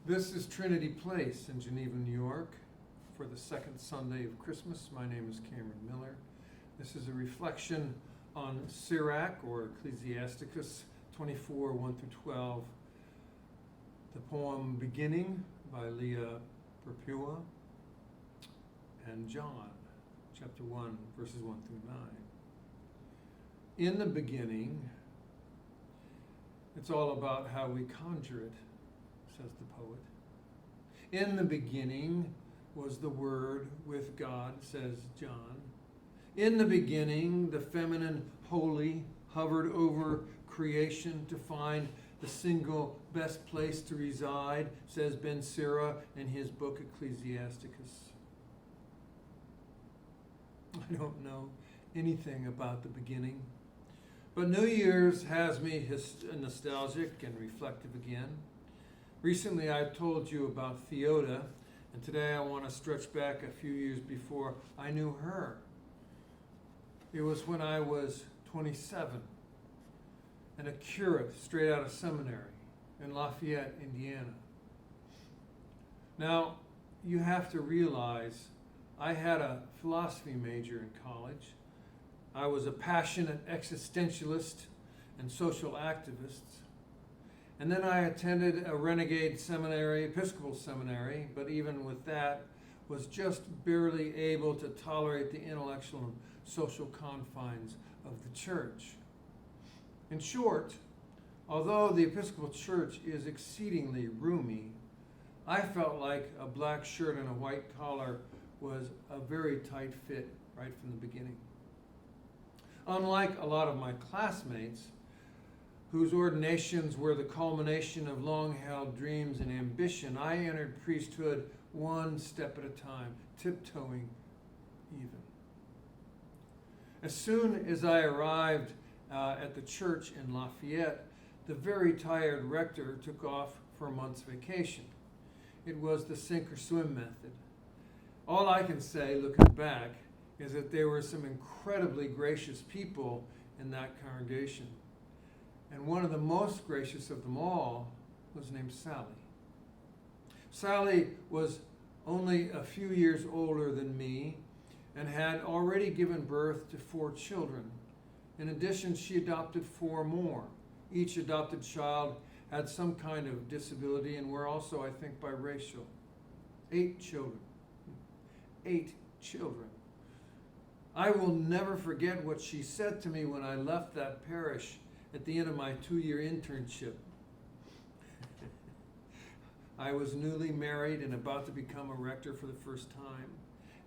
This is Trinity Place in Geneva, New York, for the second Sunday of Christmas. My name is Cameron Miller. This is a reflection on Sirach, or Ecclesiasticus 24, 1 through 12. The poem Beginning by Leah Perpua, and John, chapter 1, verses 1 through 9. In the beginning, it's all about how we conjure it, says the poet. In the beginning was the Word with God, says John. In the beginning, the feminine holy hovered over creation to find the single best place to reside, says Ben Sira in his book Ecclesiasticus. I don't know anything about the beginning, but New Year's has me nostalgic and reflective again. Recently I told you about Theoda, and today I want to stretch back a few years before I knew her. It was when I was 27 and a curate straight out of seminary in Lafayette, Indiana. Now, you have to realize I had a philosophy major in college. I was a passionate existentialist and social activist. And then I attended a renegade seminary, Episcopal seminary, but even with that, was just barely able to tolerate the intellectual and social confines of the church. In short, although the Episcopal Church is exceedingly roomy, I felt like a black shirt and a white collar was a very tight fit right from the beginning. Unlike a lot of my classmates, whose ordinations were the culmination of long-held dreams and ambition, I entered priesthood one step at a time, tiptoeing even. As soon as I arrived at the church in Lafayette, the very tired rector took off for a month's vacation. It was the sink or swim method. All I can say, looking back, is that there were some incredibly gracious people in that congregation. And one of the most gracious of them all was named Sally. Sally was only a few years older than me and had already given birth to 4 children. In addition, she adopted 4 more. Each adopted child had some kind of disability and were also, I think, biracial. 8 children. 8 children. I will never forget what she said to me when I left that parish at the end of my 2-year internship. I was newly married and about to become a rector for the first time.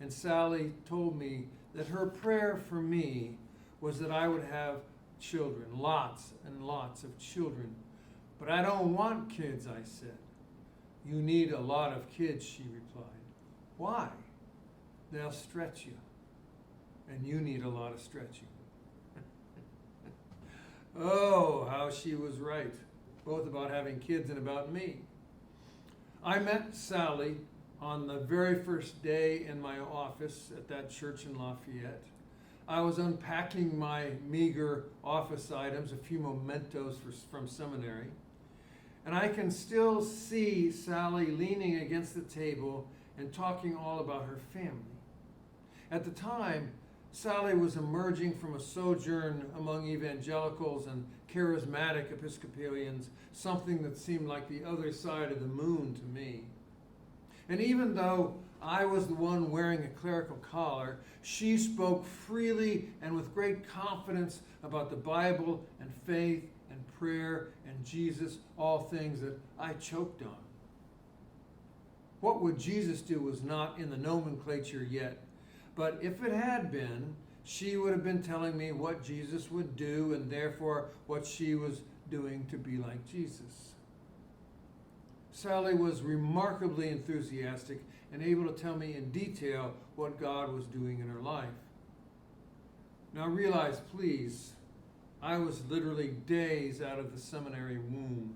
And Sally told me that her prayer for me was that I would have children, lots and lots of children. But I don't want kids, I said. You need a lot of kids, she replied. Why? They'll stretch you. And you need a lot of stretching. Oh, how she was right, both about having kids and about me. I met Sally on the very first day in my office at that church in Lafayette. I was unpacking my meager office items, a few mementos from seminary, and I can still see Sally leaning against the table and talking all about her family. At the time, Sally was emerging from a sojourn among evangelicals and charismatic Episcopalians, something that seemed like the other side of the moon to me. And even though I was the one wearing a clerical collar, she spoke freely and with great confidence about the Bible and faith and prayer and Jesus, all things that I choked on. What would Jesus do was not in the nomenclature yet. But if it had been, she would have been telling me what Jesus would do and therefore what she was doing to be like Jesus. Sally was remarkably enthusiastic and able to tell me in detail what God was doing in her life. Now realize, please, I was literally days out of the seminary womb,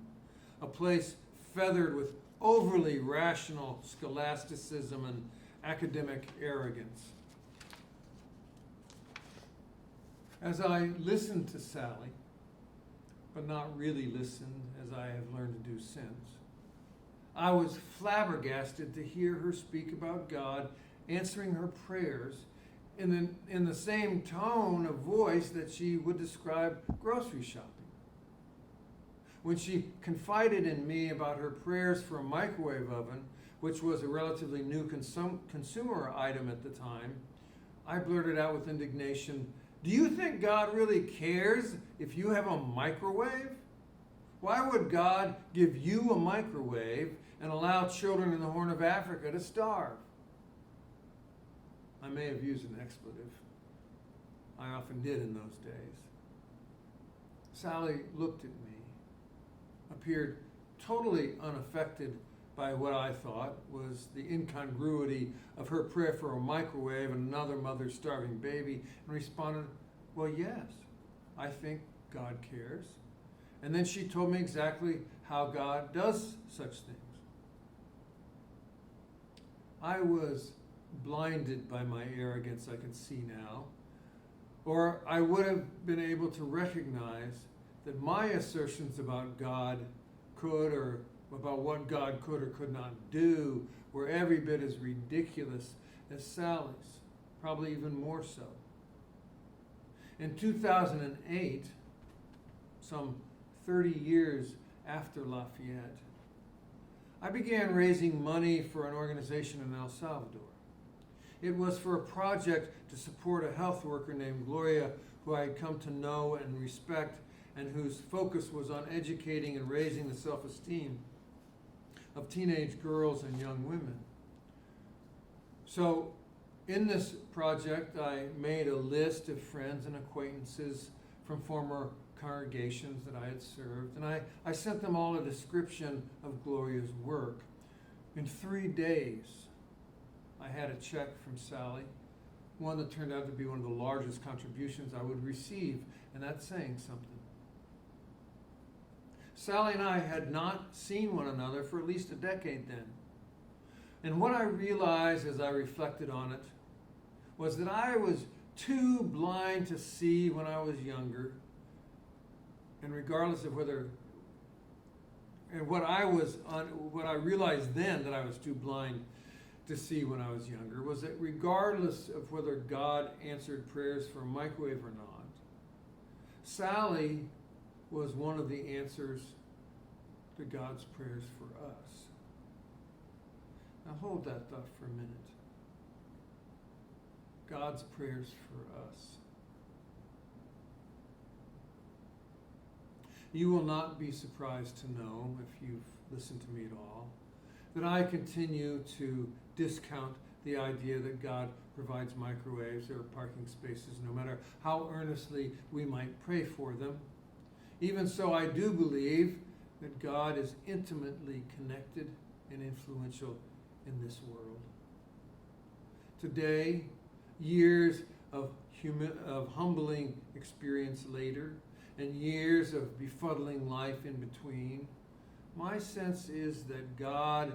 a place feathered with overly rational scholasticism and academic arrogance. As I listened to Sally, but not really listened as I have learned to do since, I was flabbergasted to hear her speak about God answering her prayers in the same tone of voice that she would describe grocery shopping. When she confided in me about her prayers for a microwave oven, which was a relatively new consumer item at the time, I blurted out with indignation, "Do you think God really cares if you have a microwave? Why would God give you a microwave and allow children in the Horn of Africa to starve?" I may have used an expletive. I often did in those days. Sally looked at me, appeared totally unaffected by what I thought was the incongruity of her prayer for a microwave and another mother's starving baby, and responded, "Well, yes, I think God cares." And then she told me exactly how God does such things. I was blinded by my arrogance, I can see now, or I would have been able to recognize that my assertions about God could, or about what God could or could not do, were every bit as ridiculous as Sally's, probably even more so. In 2008, some 30 years after Lafayette, I began raising money for an organization in El Salvador. It was for a project to support a health worker named Gloria, who I had come to know and respect, and whose focus was on educating and raising the self-esteem of teenage girls and young women. So in this project, I made a list of friends and acquaintances from former congregations that I had served, and I sent them all a description of Gloria's work. In 3 days, I had a check from Sally, one that turned out to be one of the largest contributions I would receive, and that's saying something. Sally and I had not seen one another for at least a decade then. And what I realized as I reflected on it was that I was too blind to see when I was younger, and regardless of whether, and what I realized then that I was too blind to see when I was younger, was that regardless of whether God answered prayers for a microwave or not, Sally was one of the answers to God's prayers for us. Now hold that thought for a minute. God's prayers for us. You will not be surprised to know, if you've listened to me at all, that I continue to discount the idea that God provides microwaves or parking spaces, no matter how earnestly we might pray for them. Even so, I do believe that God is intimately connected and influential in this world. Today, years of humbling experience later, and years of befuddling life in between, my sense is that God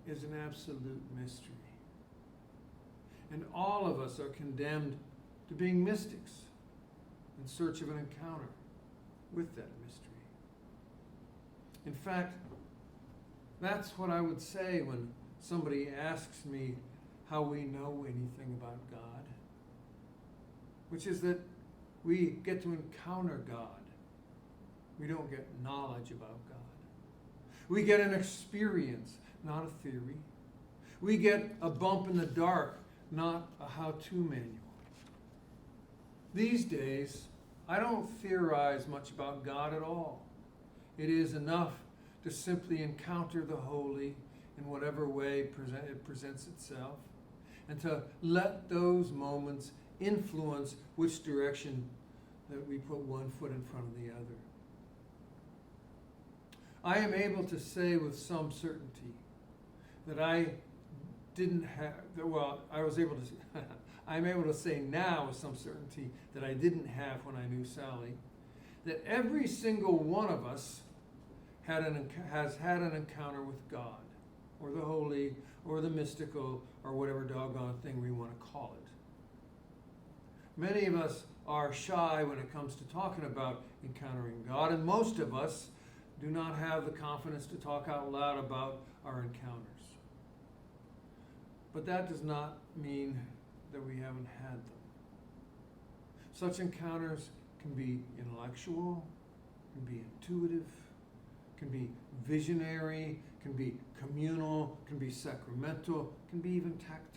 is an absolute mystery. And all of us are condemned to being mystics in search of an encounter with that mystery. In fact, that's what I would say when somebody asks me how we know anything about God, which is that we get to encounter God. We don't get knowledge about God. We get an experience, not a theory. We get a bump in the dark, not a how-to manual. These days, I don't theorize much about God at all. It is enough to simply encounter the holy in whatever way it presents itself, and to let those moments influence which direction that we put one foot in front of the other. I am able to say with some certainty that I'm able to say now with some certainty that I didn't have when I knew Sally, that every single one of us has had an encounter with God, or the holy, or the mystical, or whatever doggone thing we want to call it. Many of us are shy when it comes to talking about encountering God, and most of us do not have the confidence to talk out loud about our encounters. But that does not mean that we haven't had them. Such encounters can be intellectual, can be intuitive, can be visionary, can be communal, can be sacramental, can be even tactile.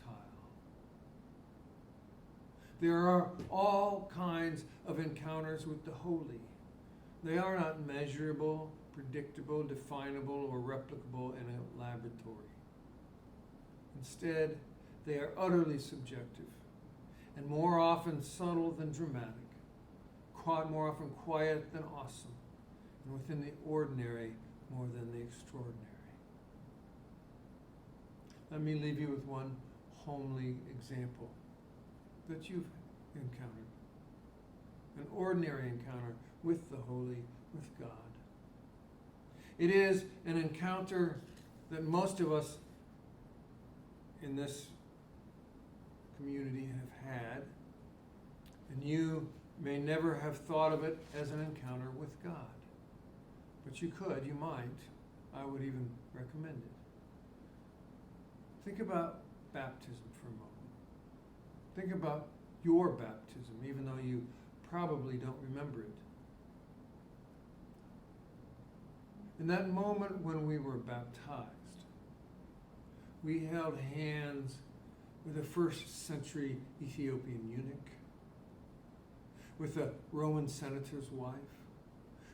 There are all kinds of encounters with the holy. They are not measurable, predictable, definable, or replicable in a laboratory. Instead, they are utterly subjective and more often subtle than dramatic, more often quiet than awesome, and within the ordinary more than the extraordinary. Let me leave you with one homely example that you've encountered. An ordinary encounter with the holy, with God. It is an encounter that most of us in this community have had, and you may never have thought of it as an encounter with God. But you could, you might. I would even recommend it. Think about baptism for a moment. Think about your baptism, even though you probably don't remember it. In that moment when we were baptized, we held hands with a first century Ethiopian eunuch, with a Roman senator's wife,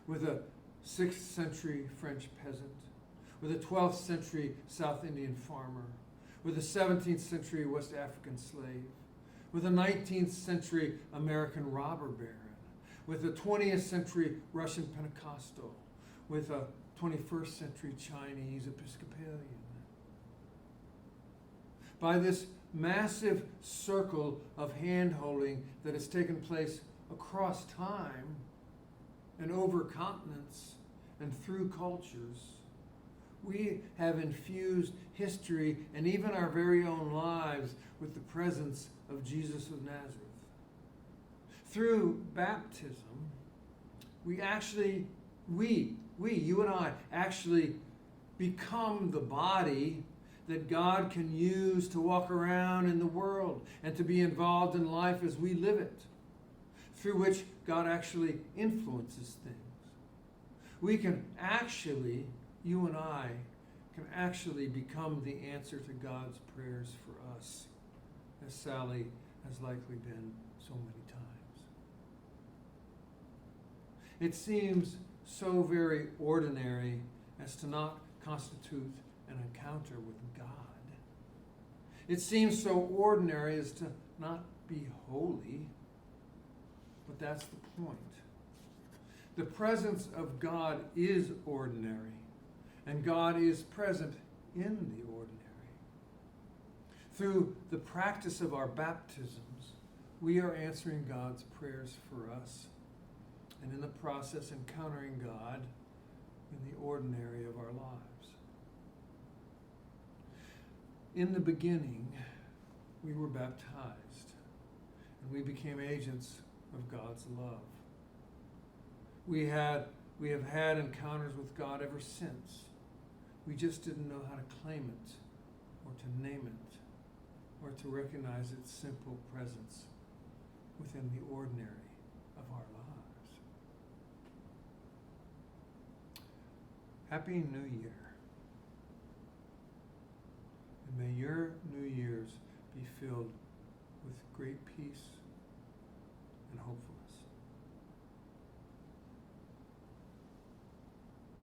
with a 6th century French peasant, with a 12th century South Indian farmer, with a 17th century West African slave, with a 19th century American robber baron, with a 20th century Russian Pentecostal, with a 21st century Chinese Episcopalian. By this massive circle of hand-holding that has taken place across time and over continents and through cultures, we have infused history and even our very own lives with the presence of Jesus of Nazareth. Through baptism, you and I actually become the body that God can use to walk around in the world and to be involved in life as we live it, through which God actually influences things. We can actually, you and I, can actually become the answer to God's prayers for us, as Sally has likely been so many times. It seems so very ordinary as to not constitute an encounter with God. It seems so ordinary as to not be holy, but that's the point. The presence of God is ordinary, and God is present in the ordinary. Through the practice of our baptisms, we are answering God's prayers for us, and in the process encountering God in the ordinary of our lives. In the beginning, we were baptized, and we became agents of God's love. We have had encounters with God ever since. We just didn't know how to claim it, or to name it, or to recognize its simple presence within the ordinary of our lives. Happy New Year. And may your New Year's be filled with great peace,